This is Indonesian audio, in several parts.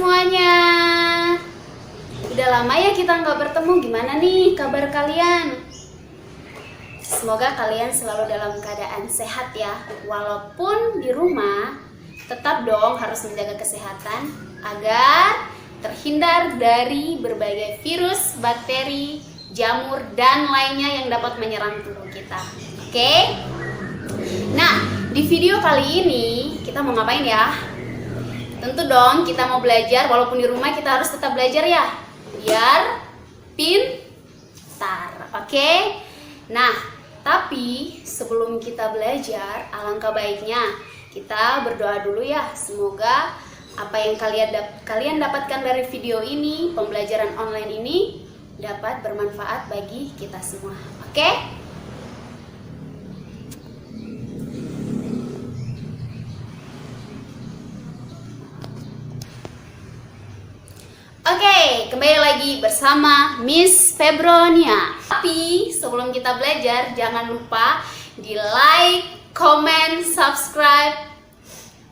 semuanya. Udah lama ya kita nggak bertemu. Gimana nih kabar kalian? Semoga kalian selalu dalam keadaan sehat ya. Walaupun di rumah, tetap dong harus menjaga kesehatan agar terhindar dari berbagai virus, bakteri, jamur, dan lainnya yang dapat menyerang tubuh kita. Oke? Nah, di video kali ini kita mau ngapain ya? Tentu dong kita mau belajar, walaupun di rumah kita harus tetap belajar ya, biar pintar. Oke? Nah, tapi sebelum kita belajar, alangkah baiknya kita berdoa dulu ya. Semoga apa yang kalian dapatkan dari video ini, pembelajaran online ini, dapat bermanfaat bagi kita semua. Oke? Oke, kembali lagi bersama Miss Febronia. Tapi sebelum kita belajar, jangan lupa di like, comment, subscribe,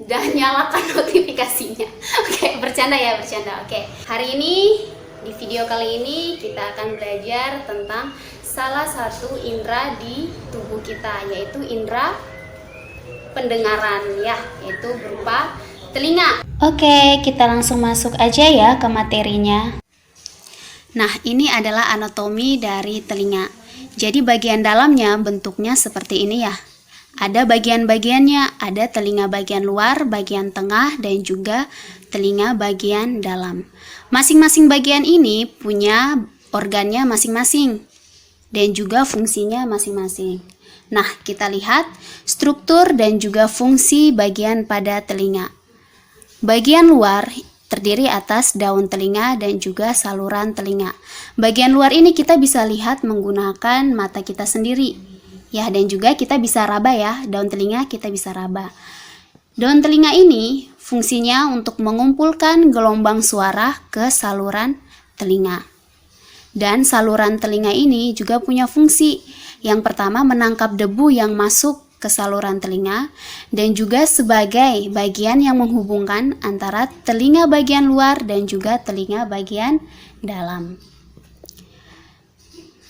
dan nyalakan notifikasinya. Oke, bercanda ya, bercanda. Oke, hari ini di video kali ini kita akan belajar tentang salah satu indera di tubuh kita, yaitu indera pendengaran ya, yaitu berupa telinga. Oke, kita langsung masuk aja ya ke materinya. Nah, ini adalah anatomi dari telinga. Jadi bagian dalamnya bentuknya seperti ini ya. Ada bagian-bagiannya, ada telinga bagian luar, bagian tengah, dan juga telinga bagian dalam. Masing-masing bagian ini punya organnya masing-masing dan juga fungsinya masing-masing. Nah, kita lihat struktur dan juga fungsi bagian pada telinga. Bagian luar terdiri atas daun telinga dan juga saluran telinga. Bagian luar ini kita bisa lihat menggunakan mata kita sendiri. Ya, dan juga kita bisa raba ya, daun telinga kita bisa raba. Daun telinga ini fungsinya untuk mengumpulkan gelombang suara ke saluran telinga. Dan saluran telinga ini juga punya fungsi. Yang pertama, menangkap debu yang masuk ke saluran telinga, dan juga sebagai bagian yang menghubungkan antara telinga bagian luar dan juga telinga bagian dalam.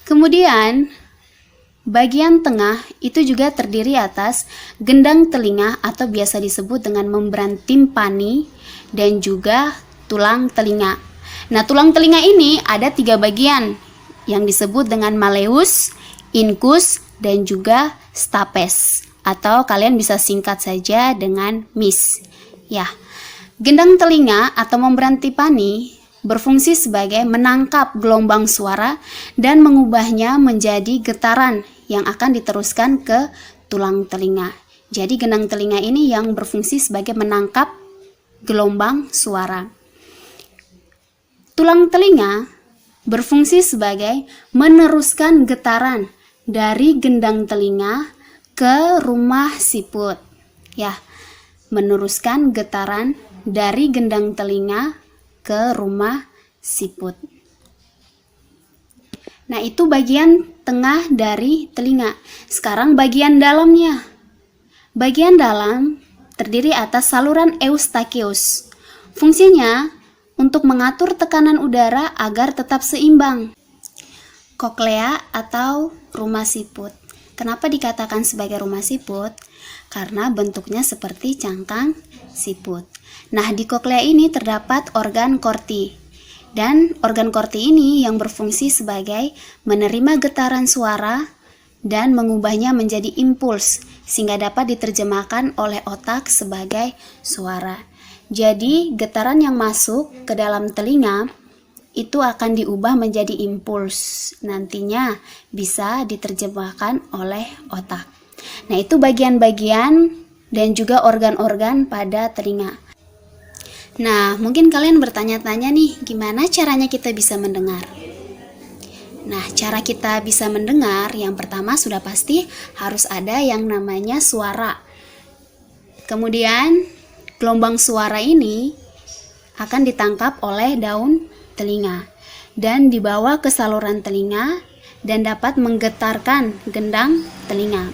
Kemudian bagian tengah itu juga terdiri atas gendang telinga atau biasa disebut dengan membran timpani dan juga tulang telinga. Nah, tulang telinga ini ada 3 bagian yang disebut dengan malleus, incus, dan juga stapes, atau kalian bisa singkat saja dengan MIS. Ya, gendang telinga atau membran timpani berfungsi sebagai menangkap gelombang suara dan mengubahnya menjadi getaran yang akan diteruskan ke tulang telinga. Jadi gendang telinga ini yang berfungsi sebagai menangkap gelombang suara. Tulang telinga berfungsi sebagai meneruskan getaran dari gendang telinga ke rumah siput. Ya, meneruskan getaran dari gendang telinga ke rumah siput. Nah, itu bagian tengah dari telinga. Sekarang bagian dalamnya. Bagian dalam terdiri atas saluran eustachius. Fungsinya untuk mengatur tekanan udara agar tetap seimbang. Koklea atau rumah siput. Kenapa dikatakan sebagai rumah siput? Karena bentuknya seperti cangkang siput. Nah, di koklea ini terdapat organ korti. Dan organ korti ini yang berfungsi sebagai menerima getaran suara dan mengubahnya menjadi impuls sehingga dapat diterjemahkan oleh otak sebagai suara. Jadi, getaran yang masuk ke dalam telinga itu akan diubah menjadi impuls. Nantinya bisa diterjemahkan oleh otak. Nah, itu bagian-bagian dan juga organ-organ pada telinga. Nah, mungkin kalian bertanya-tanya nih, gimana caranya kita bisa mendengar? Nah, cara kita bisa mendengar yang pertama sudah pasti harus ada yang namanya suara. Kemudian, gelombang suara ini akan ditangkap oleh daun telinga dan dibawa ke saluran telinga dan dapat menggetarkan gendang telinga.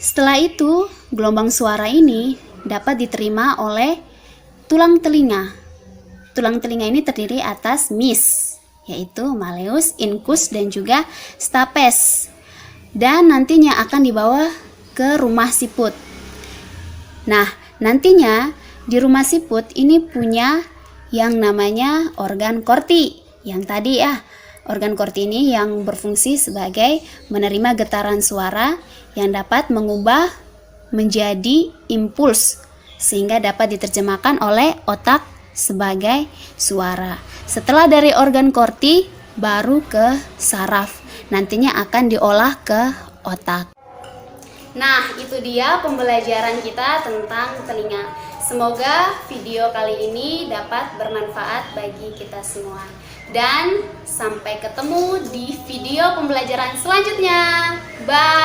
Setelah itu, gelombang suara ini dapat diterima oleh tulang telinga tulang telinga ini terdiri atas MIS, yaitu malleus, incus, dan juga stapes. Dan nantinya akan dibawa ke rumah siput. Nah, nantinya di rumah siput ini punya yang namanya organ korti. Yang tadi ya, organ korti ini yang berfungsi sebagai menerima getaran suara yang dapat mengubah menjadi impuls sehingga dapat diterjemahkan oleh otak sebagai suara. Setelah dari organ korti baru ke saraf. Nantinya akan diolah ke otak. Nah, itu dia pembelajaran kita tentang telinga. Semoga video kali ini dapat bermanfaat bagi kita semua. Dan sampai ketemu di video pembelajaran selanjutnya. Bye!